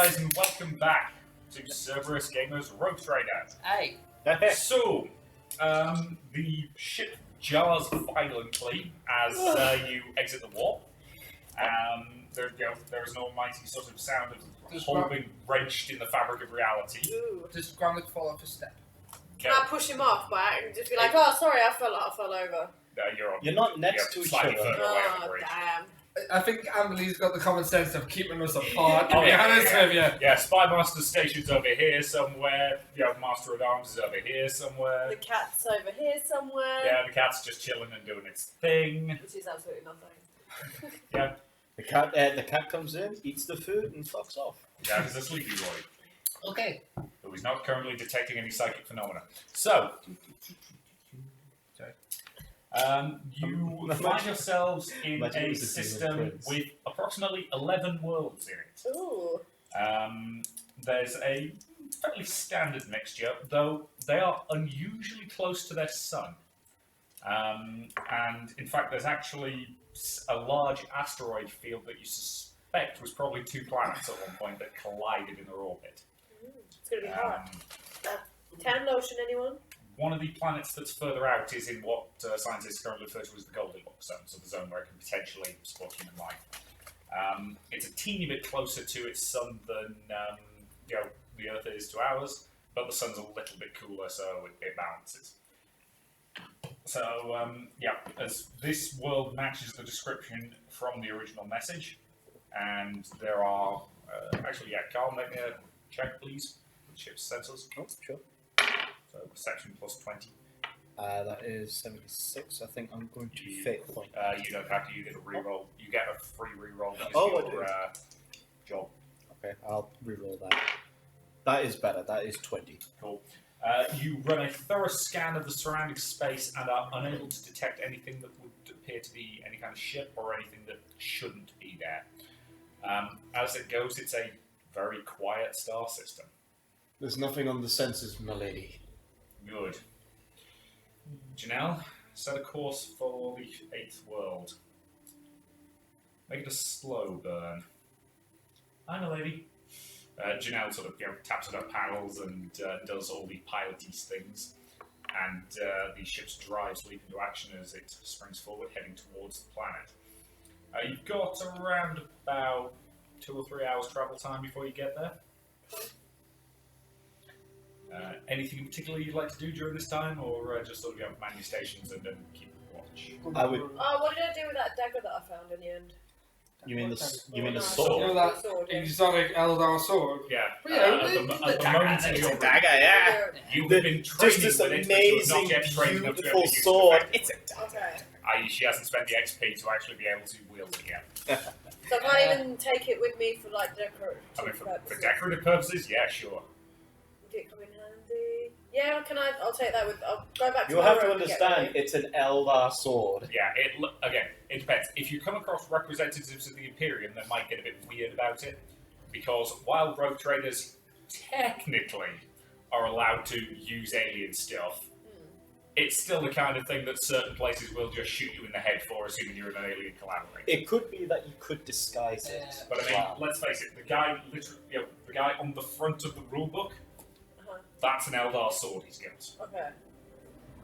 guys, and welcome back to Cerberus Gamers Rogue Trader. Hey. So, the ship jars violently as you exit the warp. There is an almighty sort of sound of hull being wrenched in the fabric of reality. Ooh. Does Gromit fall off a step? Okay. Can I push him off by and just be like, oh, sorry, I fell over. You're not next to each slightly other. further away on the Oh, bridge. damn. I think Amelie's got the common sense of keeping us apart, to Oh, be yeah, honest yeah. with you. Yeah, Spy Master Station's over here somewhere. Master at Arms is over here somewhere. The cat's over here somewhere. Yeah, the cat's just chilling and doing its thing. Which is absolutely nothing. Yeah, The cat comes in, eats the food, and fucks off. yeah, he's a sleepy boy. Okay. But he's not currently detecting any psychic phenomena. So, you find yourselves in Imagine it a was a demon system prince. with approximately 11 worlds in it. Ooh. There's a fairly standard mixture, though they are unusually close to their sun. And in fact, there's actually a large asteroid field that you suspect was probably two planets at one point that collided in their orbit. It's going to be hard. Tan lotion, anyone? One of the planets that's further out is in what scientists currently refer to as the Goldilocks zone, so the zone where it can potentially support human life. It's a teeny bit closer to its sun than the Earth is to ours, but the sun's a little bit cooler, so it balances. So, as this world matches the description from the original message, and there are... Carl, make me a check, please. Ship's sensors. Oh, sure. So, perception plus 20. That is 76. I think I'm going to fate point. You don't have to. You get a reroll. You get a free reroll because Oh, your job. Okay, I'll reroll that. That is better. That is 20. Cool. You run a thorough scan of the surrounding space and are unable to detect anything that would appear to be any kind of ship or anything that shouldn't be there. As it goes, it's a very quiet star system. There's nothing on the sensors, my lady. Good. Janelle, set a course for the 8th world. Make it a slow burn. Hi, my lady. Janelle sort of taps at her paddles and does all the piloty things, and the ship's drives leap into action as it springs forward, heading towards the planet. You've got around about 2 or 3 hours travel time before you get there. Anything in particular you'd like to do during this time, or just sort of man your stations and then keep watch? I would. Oh, what did I do with that dagger that I found in the end? You mean the No, You sword? know that Sword, yeah. exotic Eldar sword? Yeah. Yeah, At the moment of your yeah. you've The- been just training this with it, but you're not amazing, yet trained enough to be able beautiful to use sword. it It's effectively. Okay. I.e., she hasn't spent the XP to actually be able to wield it yet. So I can't even take it with me for like decorative I mean, for purposes. decorative purposes, yeah, sure. Did it come in handy? Yeah, I'll take that with. I'll go back to You'll my have to room and get understand, ready. it's an Eldar sword. Yeah, it depends. If you come across representatives of the Imperium, they might get a bit weird about it, because while rogue traders technically are allowed to use alien stuff, it's still the kind of thing that certain places will just shoot you in the head for, assuming you're an alien collaborator. It could be that you could disguise it. But I mean, let's face it, the guy on the front of the rulebook, that's an Eldar sword he's got. Okay.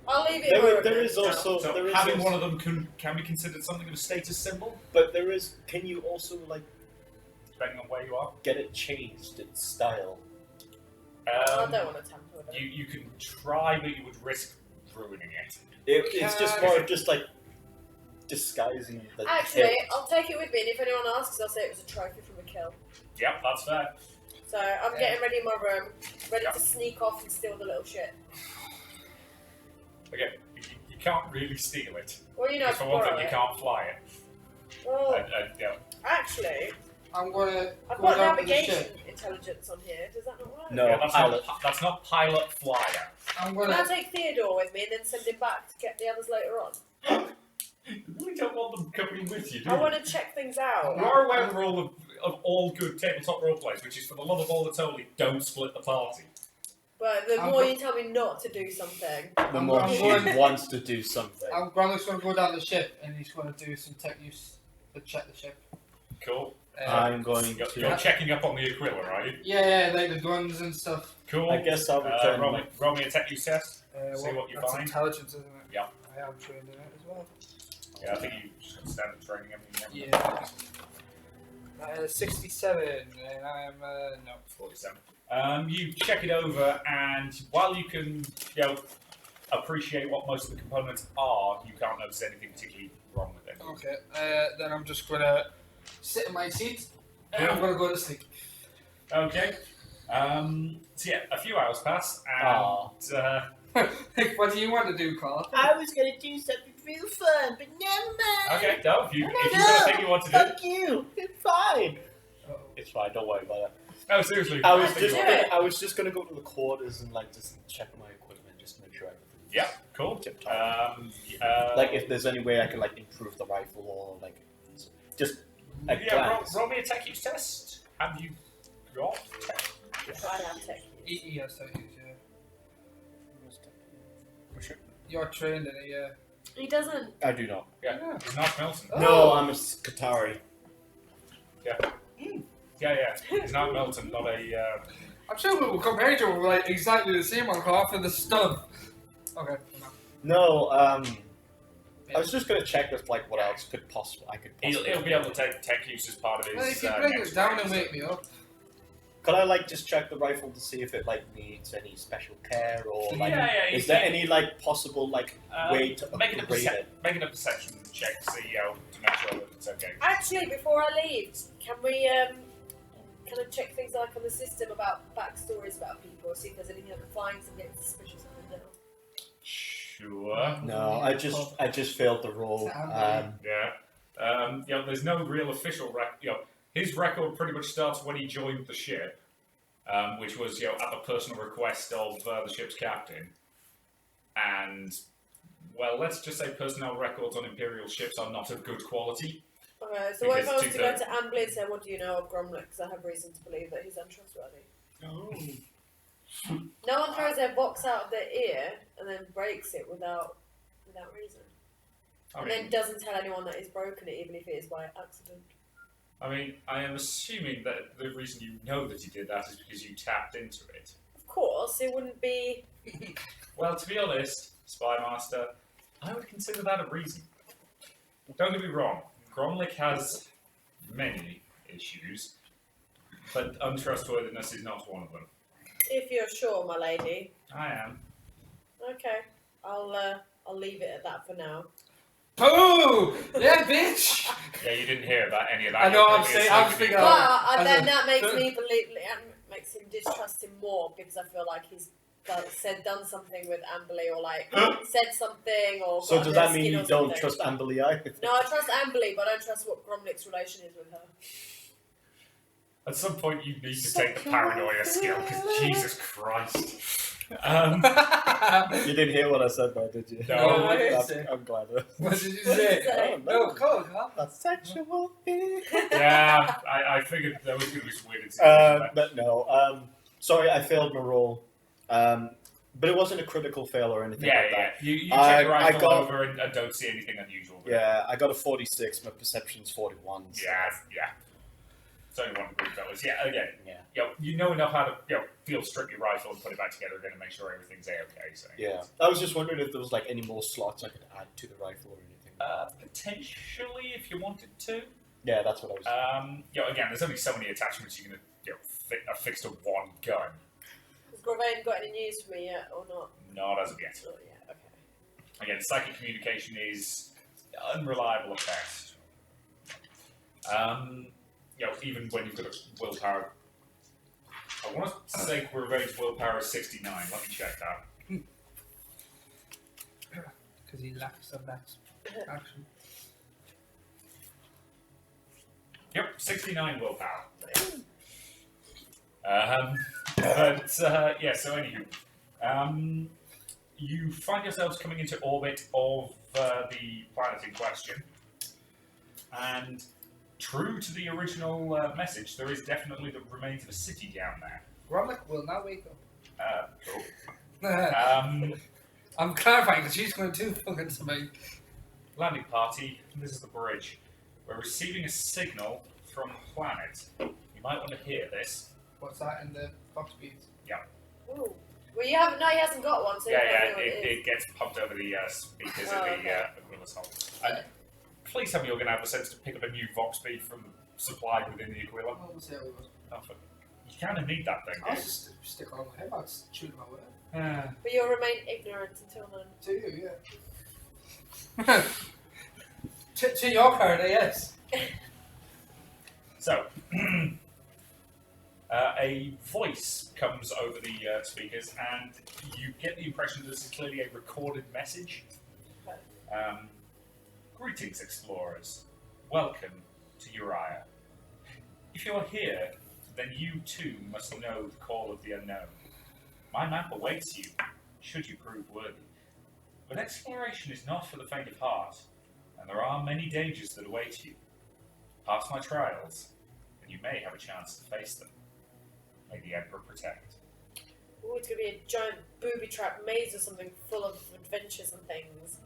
I'll leave it. in my room There then. is also So there is having also, one of them can be considered something of a status symbol, but there is. Can you also depending on where you are. get it changed in style? I don't want to tamper with it. You can try, but you would risk ruining it. It's just more of just like disguising the Actually, hilt. I'll take it with me, and if anyone asks, I'll say it was a trophy from a kill. Yep, that's fair. So I'm getting ready in my room, ready Yeah. to sneak off and steal the little shit. Again, you can't really steal it. Well, you know, Because for one thing, borrow you it. can't fly it. Well, Yeah. actually, I'm gonna I've go got down to the navigation ship. intelligence on here. Does that not work? No, Yeah, pilot. that's not pilot flyer. I'm Can I gonna. take Theodore with me and then send him back to get the others later on? You really don't want them coming with you, do I you? want to check things out. You are aware of the rule of all good tabletop roleplays, which is for the love of all that's holy, don't split the party. But the I'm more go- you tell me not to do something, The more I'm she going- wants to do something. Gromit's gonna go down the ship and he's gonna do some tech use to check the ship. Cool. I'm going You're to. checking up on the Aquila, are you? Yeah, like the guns and stuff. Cool. I guess I'll return. Roll me a tech use test. See what you that's find. Intelligence, isn't it? Yeah. I am trained in it as well. Yeah, I think you just got standard training. Yeah. 67, and I'm no. 47. You check it over, and while you can, appreciate what most of the components are, you can't notice anything particularly wrong with them. Okay. Then I'm just gonna sit in my seat, and I'm gonna go to sleep. Okay. So yeah, a few hours pass, and What do you want to do, Carl? I was gonna do something real fun, but never mind. okay, no, if you've got a thing you want to do. Fuck you. It's fine. It's fine. Don't worry about it. No, seriously. I was if you just. want to do. I was just gonna go to the quarters and like just check my equipment just to make sure everything's Yeah, cool. tip top. Like if there's any way I can like improve the rifle or like just a glance. roll me a tech use test. Have you got tech? I have tech. Yes, I use, yeah. You're trained in it, yeah. He doesn't. I do not. Yeah, he's not Milton. Oh. No, I'm a Qatari. Yeah. He's not Milton, not a. I'm sure we will compare to we're like exactly the same on half of the stuff. Okay. No, I was just gonna check with like what else could possibly He'll be able to take tech use as part of his. Well, if you bring next it down round, and so- wake me up. Could I like just check the rifle to see if it like needs any special care or like Yeah, is there any like possible like way to Make it upgrade a perception check, see to make sure that it's okay. Actually, before I leave, can we kind of check things like on the system about backstories about people, see if there's anything I can find and get suspicious of them now? Sure. No, I just failed the roll. There's no real official record. His record pretty much starts when he joined the ship, which was at the personal request of the ship's captain. And well, let's just say personnel records on Imperial ships are not of good quality. Okay, so what if I was Because to go to Ambly and say, what do you know of Gromlek? Because I have reason to believe that he's untrustworthy. Oh. No one throws their box out of their ear and then breaks it without reason. And then doesn't tell anyone that he's broken it, even if it is by accident. I mean, I am assuming that the reason you know that he did that is because you tapped into it. Of course, it wouldn't be... Well, to be honest, Spy Master, I would consider that a reason. Don't get me wrong, Gromlek has many issues, but untrustworthiness is not one of them. If you're sure, my lady. I am. Okay, I'll leave it at that for now. Boo! Yeah, bitch! Yeah, you didn't hear about any of that. I know, You're I'm saying- probably I'm asleep thinking- in But as then a- that makes me believe, makes him distrust him more because I feel like he's done something with Amberley or like said something or. So got does under that her mean skin you or don't something. trust Amberley either? No, I trust Amberley, but I don't trust what Gromlik's relation is with her. At some point, you need to take the paranoia skill, because Jesus Christ. You didn't hear what I said though, did you? No. What did you I'm, say? I'm glad. What did you What did say? you say? No, cool, huh? A sexual thing. Yeah, I figured there was going to be some weird incidents. But no. Sorry, I failed my roll. But it wasn't a critical fail or anything like that. You check the I rifle got- over and don't see anything unusual. with it. Yeah, I got a 46. My perception's 41. So. Yeah. It's only one group fellas. Yeah, again, Yeah. you know enough how to field strip your rifle and put it back together again and make sure everything's a-okay. So. Yeah. I was just wondering if there was like any more slots I could add to the rifle or anything. Potentially, if you wanted to. Yeah, that's what I was. Again, there's only so many attachments you can affix to one gun. Has Gravane got any news for me yet or not? Not as of yet. Not yet. Okay. Again, psychic communication is unreliable at best. Even when you've got a willpower. I want to say Gravane's willpower is 69. Let me check that. Because he lacks of that action. Yep, 69 willpower. So anywho, you find yourselves coming into orbit of the planet in question, and true to the original message, there is definitely the remains of a city down there. Gromlek will not wake Cool. up. I'm clarifying because she's going to do fucking something. Landing party, this is the bridge. We're receiving a signal from the planet. You might want to hear this. What's that in the box beats? Ooh. Well, you haven't. No, he hasn't got one. So you Yeah, don't yeah, know what it is. it gets pumped over the speakers Oh, in the okay. Aquila's hull. Please tell me you're going to have the sense to pick up a new Vox bead from supplied within the Aquila. Oh, we'll see how it goes. Oh, you kind of need that thing, I'll dude. just stick on my head. I'll shoot my word. But you'll remain ignorant until then. To you, yeah. to your character, yes. So, a voice comes over the speakers, and you get the impression that this is clearly a recorded message. Greetings, explorers. Welcome to Uriah. If you're here, then you too must know the call of the unknown. My map awaits you, should you prove worthy. But exploration is not for the faint of heart, and there are many dangers that await you. Pass my trials, and you may have a chance to face them. May the Emperor protect. Ooh, it's gonna be a giant booby trap maze or something full of adventures and things.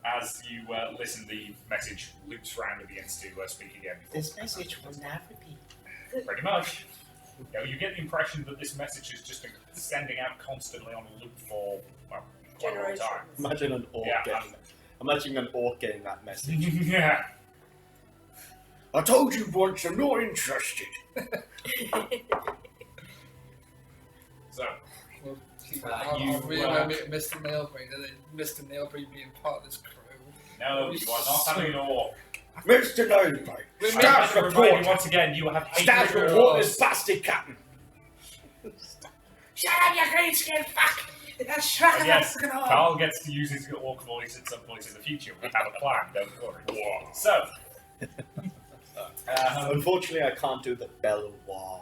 As you listen, the message loops round and begins to speak again. This message will not repeat. Pretty much. You get the impression that this message is just sending out constantly on a loop for, well, quite a long Generations. time. Imagine an orc getting that message. Yeah. I told you once, I'm not interested. So, We'll keep you, I'll remember Mr. Nailbreed, and then Mr. Nailbreed being part of this crew. no, you are not having an orc. Mr. Nosebite, We I may have have to to remind you report. once again, you have Staff hated your report orcs. this bastard captain. Shut up, you green skin fuck! That's And yes, Carl gets to use his orc voice at some point in the future. We have a plan, don't worry. So, Unfortunately, I can't do the bell wah.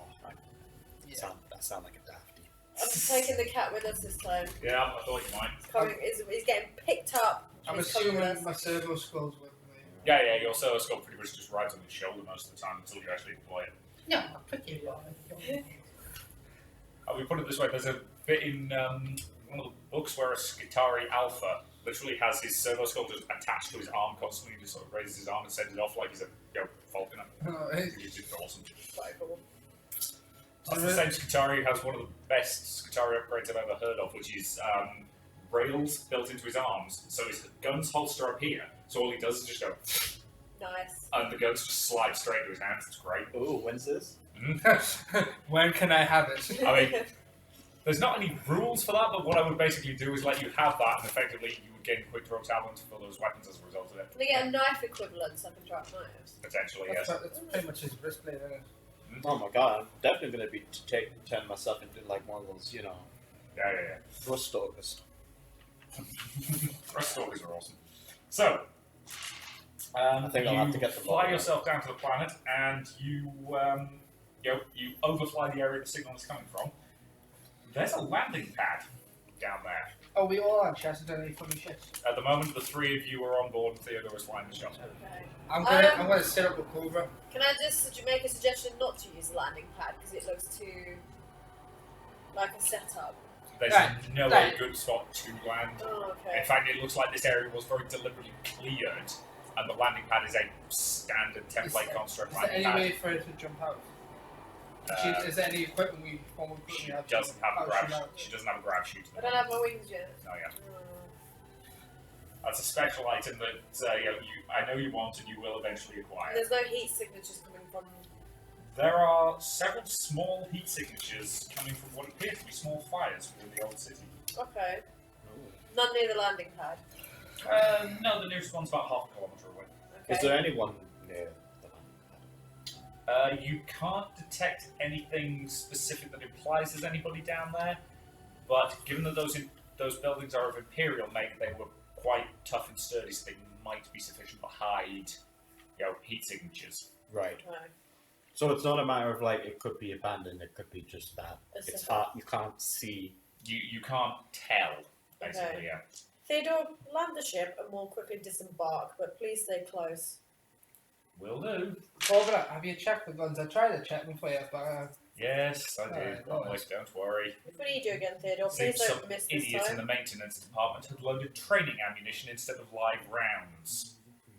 That sound like a dafty. I'm taking the cat with us this time. yeah, I thought you might. He's getting picked up. I'm He's coming with assuming us. my servo skull's with me. Yeah, your Solar Skull pretty much just rides on your shoulder most of the time until you actually deploy it. No, I'll put you on. We put it this way, there's a bit in one of the books where a Skitari Alpha literally has his servo skull just attached to his arm constantly. He just sort of raises his arm and sends it off like he's a falconer. Oh, It's just awesome. Quite cool. That's the same Skitari who has one of the best Skitari upgrades I've ever heard of, which is rails built into his arms. So his guns holster up here, so all he does is just go, Nice. and the guns just slide straight to his hands. It's great. Ooh, when's this? When can I have it? I mean, there's not any rules for that, but what I would basically do is let you have that, and effectively you would gain quick draw talent for those weapons as a result of it. Can they get a knife equivalent so I can drop knives? Potentially, yes. That's pretty much his wristblade, isn't it? Oh my god, I'm definitely gonna be turn myself into like one of those, Yeah. thrust stalkers. Thrust stalkers are awesome. So, I think you I'll have to get the fly body. yourself down to the planet, and you overfly the area the signal is coming from. There's a landing pad down there. Oh, we all are. She hasn't done any funny shit. At the moment, the three of you are on board, and Theodore is flying the shuttle. Okay. I'm gonna set up a Cobra. Can I just make a suggestion not to use the landing pad because it looks too like a setup? There's no Right. good spot to land. Oh, okay. In fact, it looks like this area was very deliberately cleared, and the landing pad is a standard template construct Is there landing any pad. way for her to jump out? Is there any equipment we form She doesn't have a grab. She doesn't have a grab chute. I don't have my wings yet. No, yeah. Oh. That's a special item that I know you want and you will eventually acquire. There's no heat signatures coming from. There are several small heat signatures coming from what appear to be small fires within the old city. Okay. None near the landing pad. No, the nearest one's about half a kilometre away. Okay. Is there anyone near the landing pad? You can't detect anything specific that implies there's anybody down there, but given that those buildings are of Imperial make, they were quite tough and sturdy, so they might be sufficient to hide, heat signatures. Right. Right. So it's not a matter of like it could be abandoned. It could be just that It's it's a- hard. You can't see. You can't tell, basically. Okay. Yeah. Theodore, land the ship and we'll quickly disembark, but please stay close. Will do. Cobra, have you checked the guns? I tried to check them for you, but Yes, I did. Alright, Promise, don't worry. If we need you again, Theodore, Seems please some don't miss this idiot in the time. maintenance department had loaded training ammunition instead of live rounds.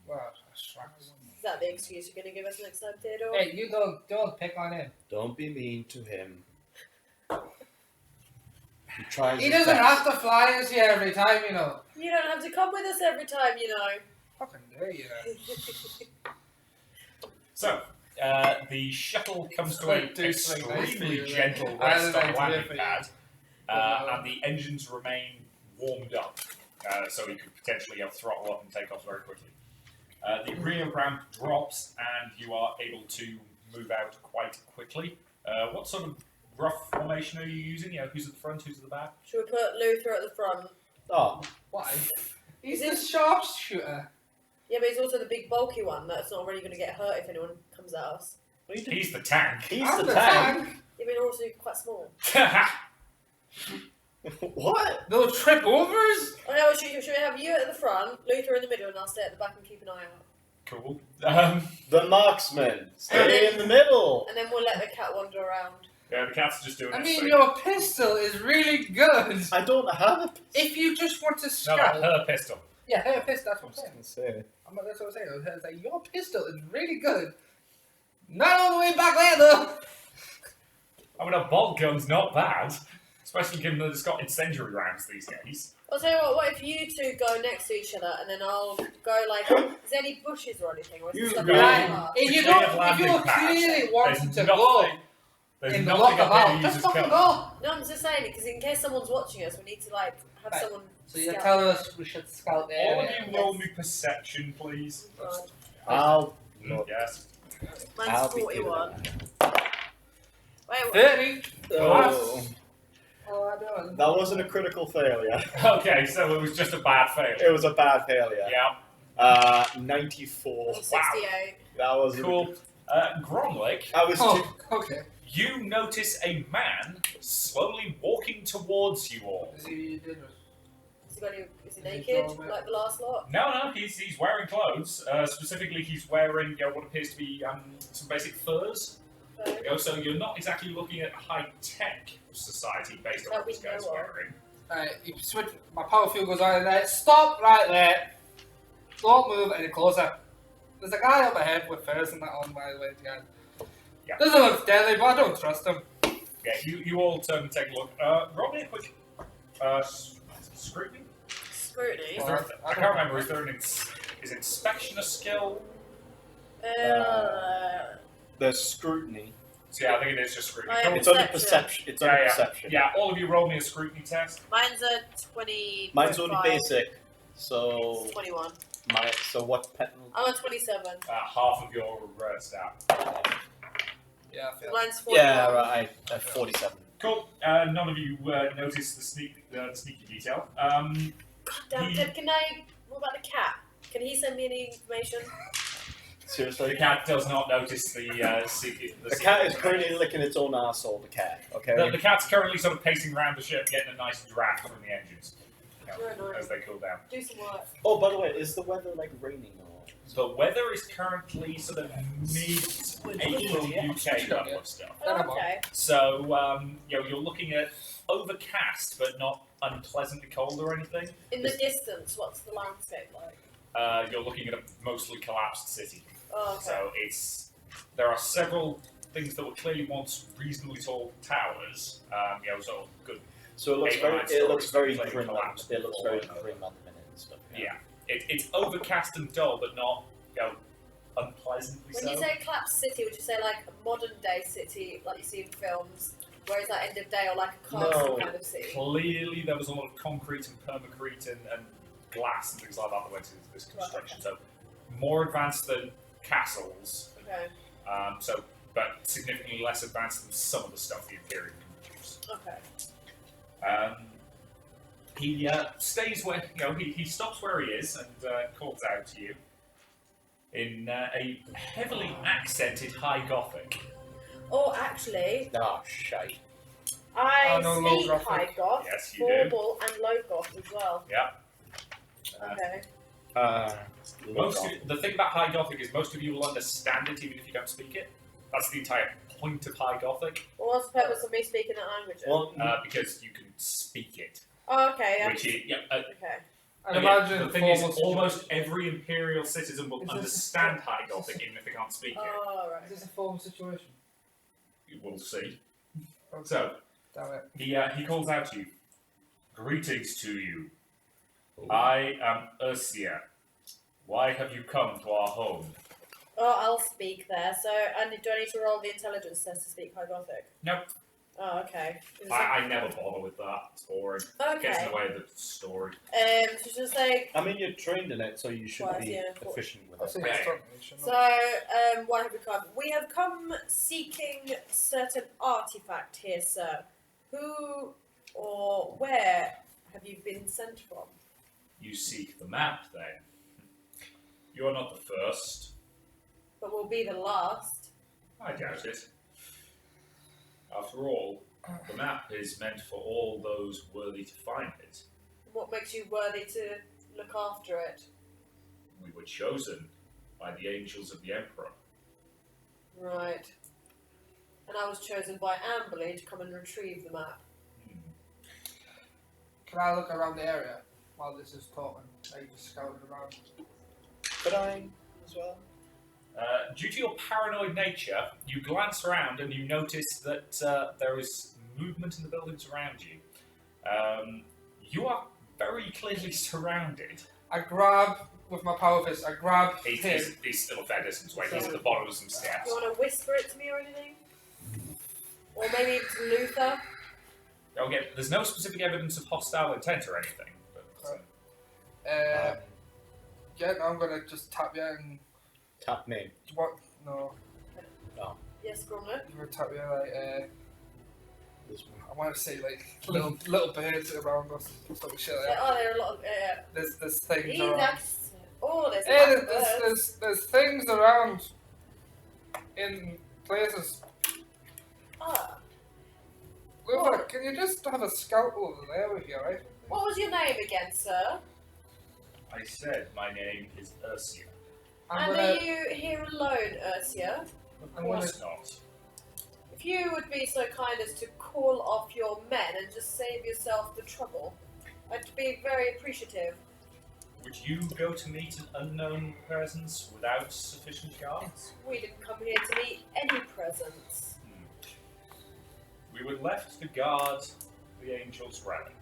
well, that's tracks. Is that the excuse you're going to give us next time, Theodore? Hey, you don't pick on him. Don't be mean to him. He tries He his doesn't best. have to fly us here every time, you know. You don't have to come with us every time, you know. Fucking dare you. So, the shuttle comes to an Like, do something nice for extremely you, gentle I rest had on an the idea landing for you. pad, and the engines remain warmed up, so you could potentially throttle up and take off very quickly. The rear ramp drops, and you are able to move out quite quickly. What sort of rough formation are you using? You know, who's at the front, who's at the back? Should we put Luther at the front? Oh, Why? He's the sharpshooter. Yeah, but he's also the big bulky one that's not really going to get hurt if anyone comes at us. He's the tank. he's I'm the tank. Yeah, but you're also quite small. What? No trip overs? Oh no, should we have you at the front, Luther in the middle, and I'll stay at the back and keep an eye out. Cool. The marksman. Stay in the middle. And then we'll let the cat wander around. Yeah, the cat's just doing I its mean, thing. your pistol is really good. I don't have a If you just want to No, scout. her pistol. Yeah, her pistol, that's I what was I'm saying. gonna say. That's what I'm saying. I was like, your pistol is really good. Not all the way back there, though. I mean, a bolt gun's not bad, especially given that it's got incendiary rounds these days. I'll tell you what if you two go next to each other and then I'll go like, is there any bushes or anything? Or is You it stuff go. like Right. that? If you Clear don't, if landing you're pad. clearly wanting There's to go nothing- There's in the nothing up here walkabout, to just use as fucking cover. go. No, I'm just saying it because in case someone's watching us, we need to like have Right. someone. So you're scout. telling us we should scout there. All of you roll me perception, please. Right. I'll look. Yes. Mine's I'll be 41. Wait, 30. Oh, Oh, I don't. that wasn't a critical failure. Okay, so it was just a bad failure. It was a bad failure. Yeah, 94. 68. That was cool. Gromlick, I was too. Oh, okay. you notice a man slowly walking towards you all. Is he dangerous? Is he naked Is he like the last lot? No, he's wearing clothes. Specifically, he's wearing what appears to be some basic furs. Okay. So you're not exactly looking at high-tech society based on That what we this guy's know of. wearing. Alright, you switch. My power field goes on there. Stop right there. Don't move any closer. There's a guy up ahead with furs and that on my way again. Yeah. Doesn't look deadly, but I don't trust him. Yeah, you all turn and take a look. Roll me a quick scrutiny. Scrutiny. Is there, I can't remember. Is there an is inspection a skill? There's scrutiny. So yeah, I think it is just scrutiny. I Cool. am- It's under Perception. perception. It's under perception. Yeah, all of you roll me a scrutiny test. Mine's a 20. Mine's only basic. So It's 21. so what? I'm a 27. Half of your stat. Yeah, I feel. Mine's 41. Yeah, right. 47. Cool. None of you notice the sneaky detail. God damn, can I. What about the cat? Can he send me any information? Seriously? The cat does not notice the secret. The cat is currently licking its own arsehole, the cat, okay? The cat's currently sort of pacing around the ship, getting a nice draft from the engines Very nice. as they cool down. Do some work. Oh, by the way, is the weather, like, raining or...? The weather is currently sort of mid-April UK level of stuff. Oh, okay. So, you're looking at overcast, but not unpleasantly cold or anything. In the distance, what's the landscape like? You're looking at a mostly collapsed city. Oh, okay. So there are several things that were clearly once reasonably tall towers. Sort of good. So it looks 8 or very, 9 it looks very stories grim. collapsed It looks very before. grim at the minute and stuff. Yeah, it's overcast and dull, but not unpleasantly When so. you say collapsed city, would you say like a modern day city, like you see in films, where it's like end of day, or like a castle No. kind of city? Clearly, there was a lot of concrete and permacrete and glass and things like that that went into this construction. So more advanced than castles. Okay. But significantly less advanced than some of the stuff the Imperium can produce. Okay. He stays where he stops where he is and calls out to you in a heavily accented High Gothic. Or actually, Ah, shite. I Oh, no, low speak Gothic. high goth, Yes, you do. formal, and low goth as well. Yeah. Okay. The thing about High Gothic is most of you will understand it even if you don't speak it. That's the entire point of High Gothic, Well, what's the purpose of me speaking that language? then? Well, because you can speak it. Oh, okay. Which is, Okay. I'd Yeah, imagine the thing is, formal almost situation. every Imperial citizen will Is this- understand High Gothic even if they can't speak it. Oh, right. Is this a formal situation? You will see. Okay. So, Damn it. he calls out to you. Greetings to you. I am Ursia. Why have you come to our home? Oh, I'll speak there. So, do I need to roll the intelligence test to speak High Gothic? Nope. Oh, okay. I never bother with that. It's boring. It gets in Okay. the way of the story. So just say. I mean, you're trained in it, so you should Well, be yeah, efficient with I'll it. say Okay. it's domination. So, why have we come? We have come seeking certain artifact here, sir. Who or where have you been sent from? You seek the map, then. You are not the first. But will be the last. I doubt it. After all, the map is meant for all those worthy to find it. What makes you worthy to look after it? We were chosen by the angels of the Emperor. Right. And I was chosen by Amberley to come and retrieve the map. Can I look around the area while this is talking? Are you just scouting around? Could I as well? Due to your paranoid nature, you glance around and you notice that there is movement in the buildings around you. You are very clearly surrounded. I grab, with my power fist, I grab him. He's still a fair distance away. He's at the bottom of some steps. Do you want to whisper it to me or anything? Or maybe even to Luther? Okay, there's no specific evidence of hostile intent or anything. But, Yeah, no, I'm gonna just tap you and Tap name. what? No, Yes, Gromler? I'm gonna tap you like This one. I want to say like little birds around us, sort of shit. Like that. There are a lot of. There's things He's around. there's Hey, birds. there's things around in places. Ah. Luther, can you just have a scout over there with you, right? What was your name again, sir? I said my name is Ursia. I'm And gonna, are you here alone, Ursia? Of I'm gonna, course not. If you would be so kind as to call off your men and just save yourself the trouble, I'd be very appreciative. Would you go to meet an unknown presence without sufficient guards? We didn't come here to meet any presents. We were left to guard the angel's relic.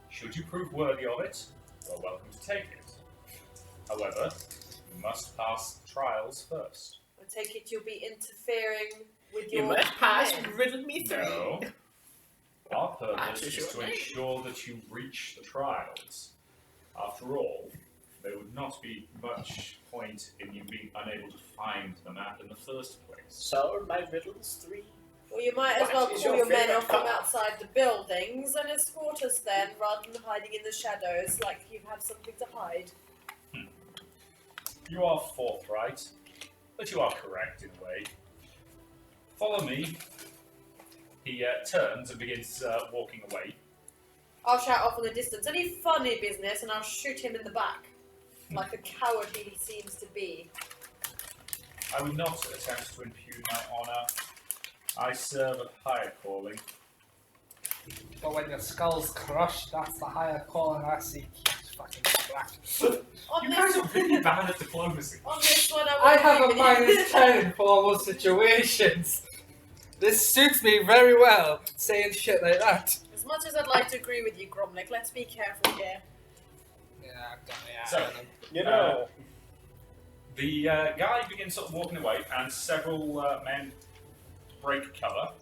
Should you prove worthy of it, you are welcome to take it. However, you must pass trials first. I take it you'll be interfering with You your must pass men. riddle me through. No. Our purpose That's is your to name. ensure that you reach the trials. After all, there would not be much point in you being unable to find the map in the first place. So, my riddle's 3. Well, you might as What well is call your your men favourite off from colour? outside the buildings and escort us then, rather than hiding in the shadows like you have something to hide. You are forthright, but you are correct in a way. Follow me. He turns and begins walking away. I'll shout off in the distance, any funny business, and I'll shoot him in the back. Like the coward he seems to be. I would not attempt to impugn my honour. I serve a higher calling. but when your skull's crushed, that's the higher calling I seek. You fucking splat. On You this, guys are really bad at diplomacy. on this one, I have a won't agree with you. -10 in formal situations. This suits me very well, saying shit like that. As much as I'd like to agree with you, Gromlik, let's be careful here. Yeah, yeah. So, You know. The guy begins sort of walking away, and several men break cover.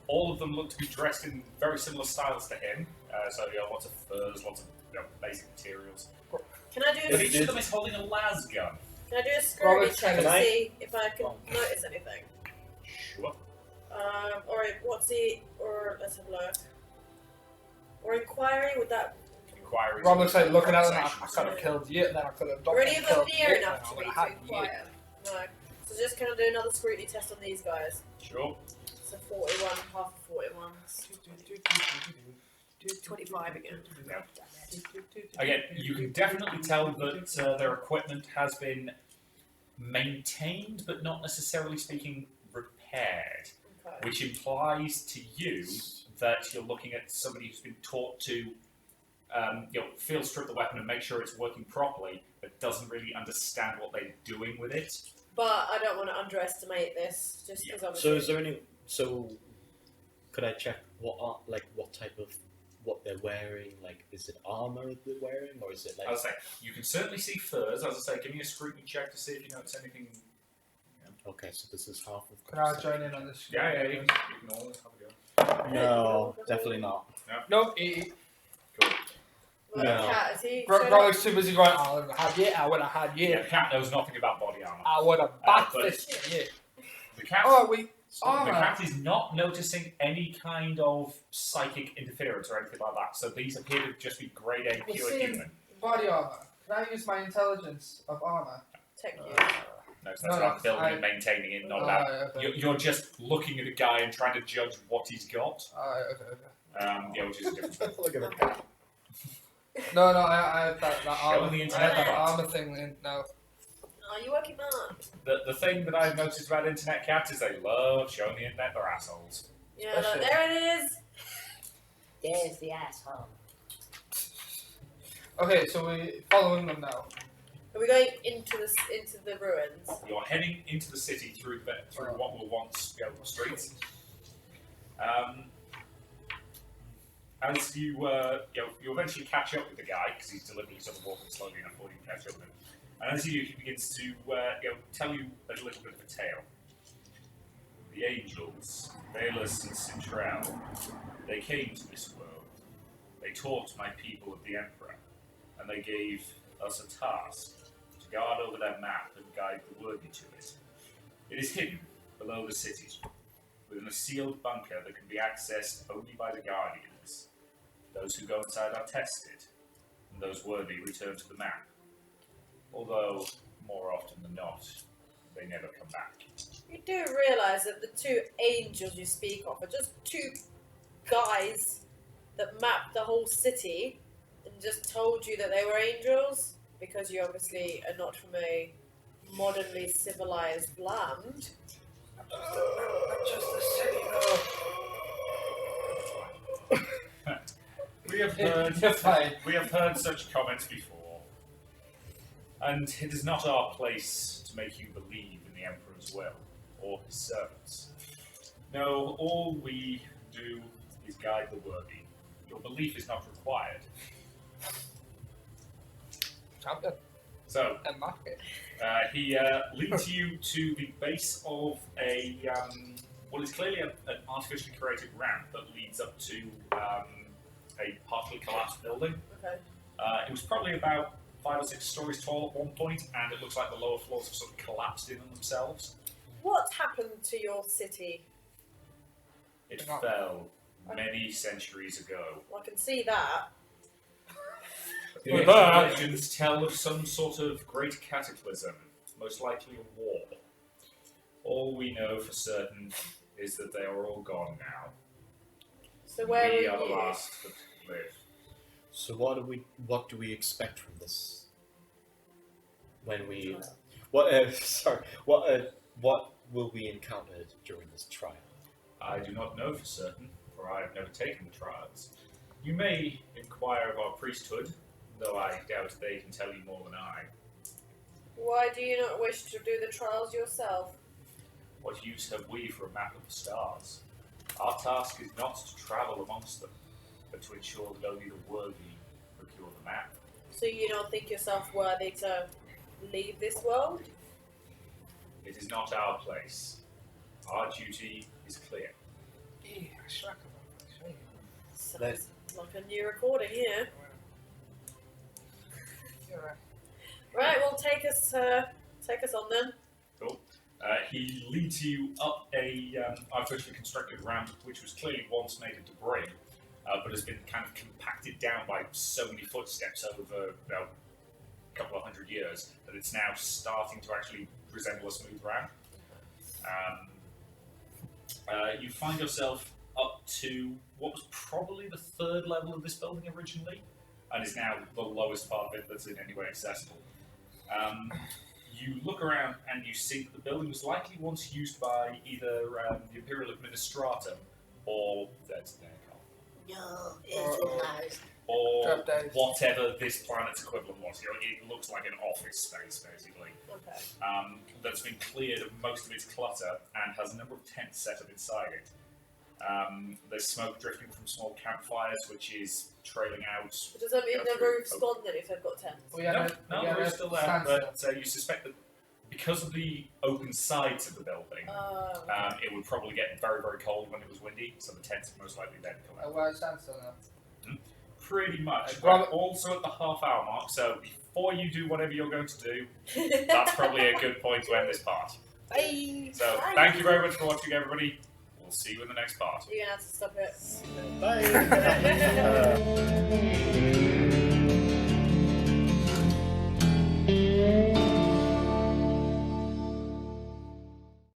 All of them look to be dressed in very similar styles to him. So, lots of furs, lots of basic materials. Can I do But a, each of them is holding a las gun. can I do a scurvy Robert, check can to I? see if I can notice anything? Sure. Let's have a look. Or inquiry, would that... Inquiries. Rob looks like looking at them. I Conversations. could have killed you, then I could have Are any of them killed near you, enough then I to would me have to had you. inquire? No. So just can I do another scrutiny test on these guys? Sure. So 41, half of 41. 25 again. Yeah. Again, you can definitely tell that their equipment has been maintained, but not necessarily speaking repaired, Okay. which implies to you that you're looking at somebody who's been taught to field strip the weapon and make sure it's working properly, but doesn't really understand what they're doing with it. But I don't want to underestimate this, just because So obviously. is there any? So could I check what type of what they're wearing? Like, is it armor they're wearing, or is it like? As I say, you can certainly see furs. As I say, give me a scrutiny check to see if you notice anything. Okay, so this is half of. Can I join in on this? Yeah, you can all have a go. No, definitely not. Nope. Well, No. Cat, is he? Garlic's too busy going, I would have had you, I would have had you. Yeah, the cat knows nothing about body armor. I would have backed but- this you. The cat, Oh, the armor. cat is not noticing any kind of psychic interference or anything like that. So these appear to just be grade A We're pure seeing- human. Body armor. Can I use my intelligence of armor? Tech you. No, that's No, about building I- and maintaining it, not about. Okay. You're just looking at a guy and trying to judge what he's got. Okay. Which is a different thing. Look at the cat. No, I have that Show armor. the I internet have that cat. armor thing in now. Are you working hard? The thing that I've noticed about internet cats is they love showing the internet their assholes. Yeah, look, Especially- there it is. There's the asshole. Okay, so we're following them now. Are we going into the ruins? You're heading into the city through what were once streets. As you eventually catch up with the guy because he's deliberately sort of walking slowly enough for you to catch up with him. And as you do, he begins to tell you a little bit of a tale. The angels, Valus and Sintrell, they came to this world. They taught my people of the Emperor, and they gave us a task to guard over their map and guide the worthy to it. It is hidden below the city, within a sealed bunker that can be accessed only by the Guardians. Those who go inside are tested, and those worthy return to the map. Although, more often than not, they never come back. You do realise that the two angels you speak of are just two guys that mapped the whole city and just told you that they were angels? Because you obviously are not from a modernly civilized land. Just the city, We have You're fine. we have heard such comments before, and it is not our place to make you believe in the Emperor's will or his servants. No, all we do is guide the worthy. Your belief is not required. Champion. So, And market. he leads you to the base of a what is clearly an artificially created ramp that leads up to a partially collapsed building. Okay. It was probably about 5 or 6 stories tall at one point, and it looks like the lower floors have sort of collapsed in on themselves. What happened to your city? It fell many centuries ago. Well, I can see that. The Well, ancient that- legends tell of some sort of great cataclysm, most likely a war. All we know for certain is that they are all gone now. So where We were are the you? last that live. So what do we expect from this? When we what will we encounter during this trial? I do not know for certain, for I have never taken the trials. You may inquire of our priesthood, though I doubt they can tell you more than I. Why do you not wish to do the trials yourself? What use have we for a map of the stars? Our task is not to travel amongst them, but to ensure that only the worthy procure the map. So you don't think yourself worthy to leave this world? It is not our place. Our duty is clear. Sounds like a new recording here. Right, well take us on then. Cool. He leads you up a artificially constructed ramp, which was clearly once made of debris, but has been kind of compacted down by so many footsteps over a couple of hundred years that it's now starting to actually resemble a smooth ramp. You find yourself up to what was probably the 3rd level of this building originally, and is now the lowest part of it that's in any way accessible. You look around and you see that the building was likely once used by either the Imperial Administratum or that's No, it's nice. or Trap days. whatever this planet's equivalent was. You know, it looks like an office space, basically. Okay. That's been cleared of most of its clutter and has a number of tents set up inside it. There's smoke drifting from small campfires, which is trailing out. But does that mean Go the through. roof's gone then if they've got tents? We had No, we had roof's still there, standstill. but you suspect that because of the open sides of the building, it would probably get very, very cold when it was windy, so the tents would most likely then come out. We're at standstill now. Pretty much. Grab We're it. also at the half-hour mark, so before you do whatever you're going to do, that's probably a good point to end this part. Bye. So, Bye. thank you very much for watching, everybody. We'll see you in the next part. You're gonna have to stop it. Bye.